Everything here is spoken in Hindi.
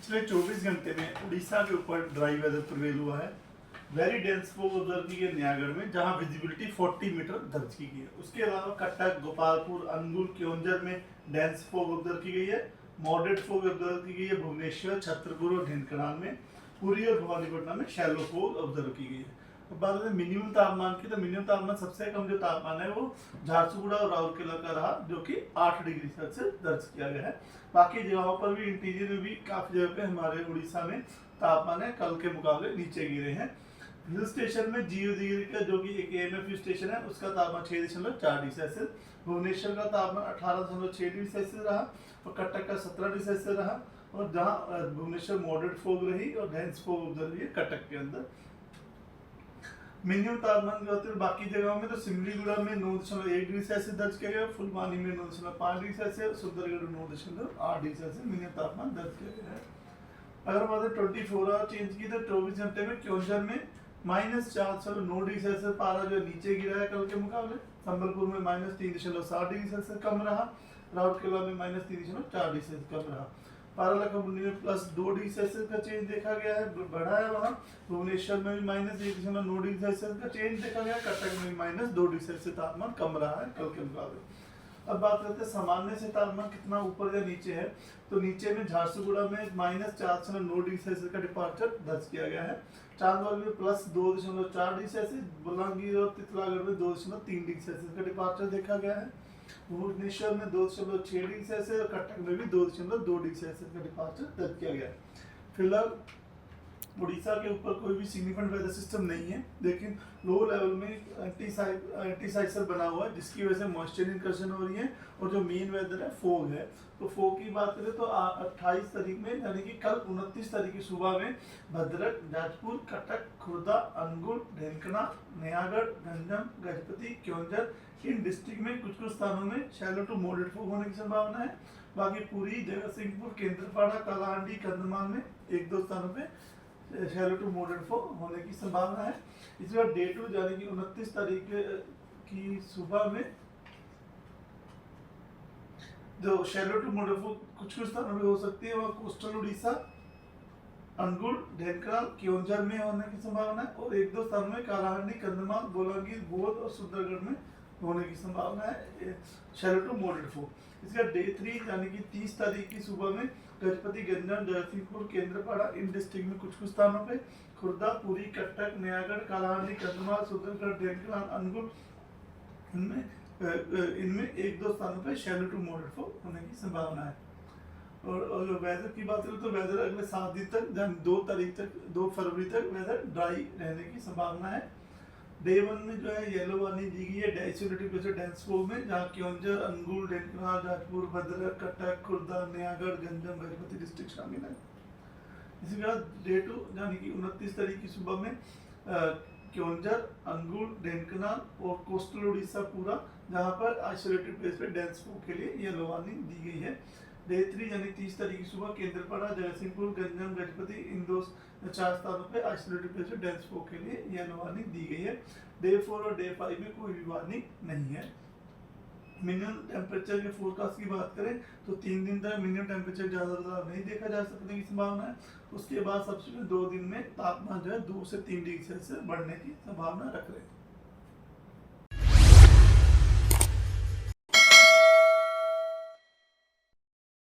पिछले 24 घंटे में उड़ीसा के ऊपर ड्राई वेदर प्रिवेल हुआ है। वेरी डेंस फॉग ऑब्जर्व की गई नयागढ़ में, जहां विजिबिलिटी 40 मीटर दर्ज की गई है। उसके अलावा कटक, गोपालपुर, अनुगुल, क्योंझर में डेंस फॉग ऑब्जर्व की गई है। मॉडरेट फॉग ऑब्जर्व की गई है भुवनेश्वर, छतरपुर और ढेंकनाल में। पुरी और भवानीपटना में शैलो फॉग ऑब्जर्व की गई है। अब बात करें मिनिमम तापमान की, तो मिनिमम तापमान सबसे कम जो तापमान है वो झारसुगुड़ा और राउरकेला का रहा, जो कि 8 डिग्री सेल्सियस दर्ज किया गया है। बाकी जगहों पर भी इंटीरियर में भी काफी जगह पे हमारे उड़ीसा में तापमान है कल के मुकाबले नीचे गिरे हैं। हिल स्टेशन में जीवदगिरी का जो कि एक एएमएफ हिल स्टेशन है, उसका तापमान 6.4 डिग्री सेल्सियस, भुवनेश्वर का तापमान 18.6 डिग्री सेल्सियस रहा और कटक का 17 डिग्री सेल्सियस रहा। और जहाँ भुवनेश्वर मॉडरेट फोग रही और डेंस फोग ऑब्जर्व हुई है कटक के अंदर। मिनिमम तापमान की बात करें बाकी जगहों में, तो सिमलीगुड़ा में 9.1 डिग्री सेल्सियस दर्ज किया गया, फुलवानी में 9.5 डिग्री सेल्सियस, सुंदरगढ़ में 9.8 डिग्री सेल्सियस मिनिमम तापमान दर्ज किया गया है। अगर बात 24 आवर चेंज की, तो 24 घंटे में क्योंझर में -4.9 डिग्री सेल्सियस पारा जो नीचे गिरा है कल के मुकाबले। संबलपुर में -3.7 डिग्री सेल्सियस कम रहा। राउरकेला में -3.4 डिग्री सेल्सियस कम रहा। पारालाखंडी में +2 डिग्री सेल्सियस का चेंज देखा गया है, बढ़ा है वहाँ। भुवनेश्वर में भी -1.9 डिग्री सेल्सियस का चेंज देखा गया। कटक में -2 डिग्री सेल्सियस तापमान कम रहा है कल के मुकाबले। अब बात करते हैं सामान्य से तापमान कितना ऊपर या नीचे है, तो नीचे में झारसुगुड़ा में -4.9 डिग्री सेल्सियस का डिपार्चर दर्ज किया गया है। चांदौली में +2.4 डिग्री सेल्सियस, बलांगीर और तितलागढ़ में 2.3 डिग्री सेल्सियस का डिपार्चर देखा गया है। भुवनेश्वर में 2.6 डिग्री सेल्सियस और कटक में भी 2.2 डिग्री सेल्सियस का डिपार्चर दर्ज किया गया है। फिलहाल उड़ीसा के ऊपर कोई भी सिग्निफिकेंट वेदर सिस्टम नहीं है, लेकिन लो लेवल में एंटी साइक्लोन बना हुआ है, जिसकी वजह से मॉइस्चर इंकर्शन हो रही है। और जो मेन वेदर है फोग है, तो फोग की बात करें तो 28 तारीख में यानी कि कल 29 तारीख की सुबह में भद्रक, जाजपुर, कटक, खुर्दा, अनुगुल, ढेंकनाल, नयागढ़, गंजम, गजपति, क्योंझर इन डिस्ट्रिक्ट में कुछ कुछ स्थानों में शैलो टू मॉडरेट फोग होने की संभावना है। बाकी पूरी जगतसिंहपुर, केंद्रपाड़ा, कालाहांडी, कंधमाल में 1-2 स्थानों पे शैलो टू मॉडरेट फोग होने की संभावना है। इसी बार डे 2 यानी कि 29 तारीख की सुबह में जो शैलो टू मॉडरेट फोग कुछ कुछ स्थानों में हो सकती है, वह कोस्टल उड़ीसा, अनुगुल, ढेंकनाल, क्योंझर में होने की संभावना है। और 1-2 स्थानों में कालाहांडी, कंधमाल, बोलांगीर, बोध और सुंदरगढ़ में होने की संभावना है शैलो टू मॉडरेट फोग। इसका डे 3 यानी कि 30 तारीख की सुबह में गजपति, गंजम, जगतसिंहपुर, केंद्रपाड़ा इन डिस्ट्रिक्ट में कुछ कुछ स्थानों पे, खुर्दा, पुरी, कटक, नयागढ़, कालाहांडी, कंधमाल, सुंदरगढ़, ढेंकनाल, अनुगुल इनमें 1-2 स्थानों पे शैलो टू मॉडरेट फोग होने की संभावना है। और वेदर की बात करें तो वेदर अगले 7 दिन तक 2 फरवरी तक वेदर ड्राई रहने की संभावना है। डे 1 में जो है येलो वार्निंग दी गई है आइसोलेटेड प्लेस डेंस फोग में, जहाँ क्योंझर, अनुगुल, ढेंकनाल, जाजपुर, भद्रक, कटक, खुर्दा, नयागढ़, गंजम, गजपति डिस्ट्रिक्ट शामिल है। इसी के बाद डे 2 यानी कि 29 तारीख की सुबह में क्योंझर, अनुगुल, ढेंकनाल और कोस्टल उड़ीसा पूरा, जहाँ पर आइसोलेटेड प्लेस पे डेंस फोग के लिए येलो वार्निंग दी गई है। डे 3 यानी 30 तारीख की सुबह केंद्रपाड़ा, जगतसिंहपुर, गंजम, गजपति इन 4 स्थानों पे आइसोलेटेड प्लेस पे डेंस फोग के लिए येलो वार्निंग दी गई है। डे 4 और डे 5 में कोई भी वार्निंग नहीं है। मिनिमम टेम्परेचर के फोरकास्ट की बात करें तो 3 दिन तक मिनिमम टेम्परेचर ज़्यादा बदलाव नहीं देखा जा सकने की संभावना है। उसके बाद सबसे 2 दिन में तापमान जो है 2 से 3 डिग्री सेल्सियस बढ़ने की संभावना रख रहे हैं।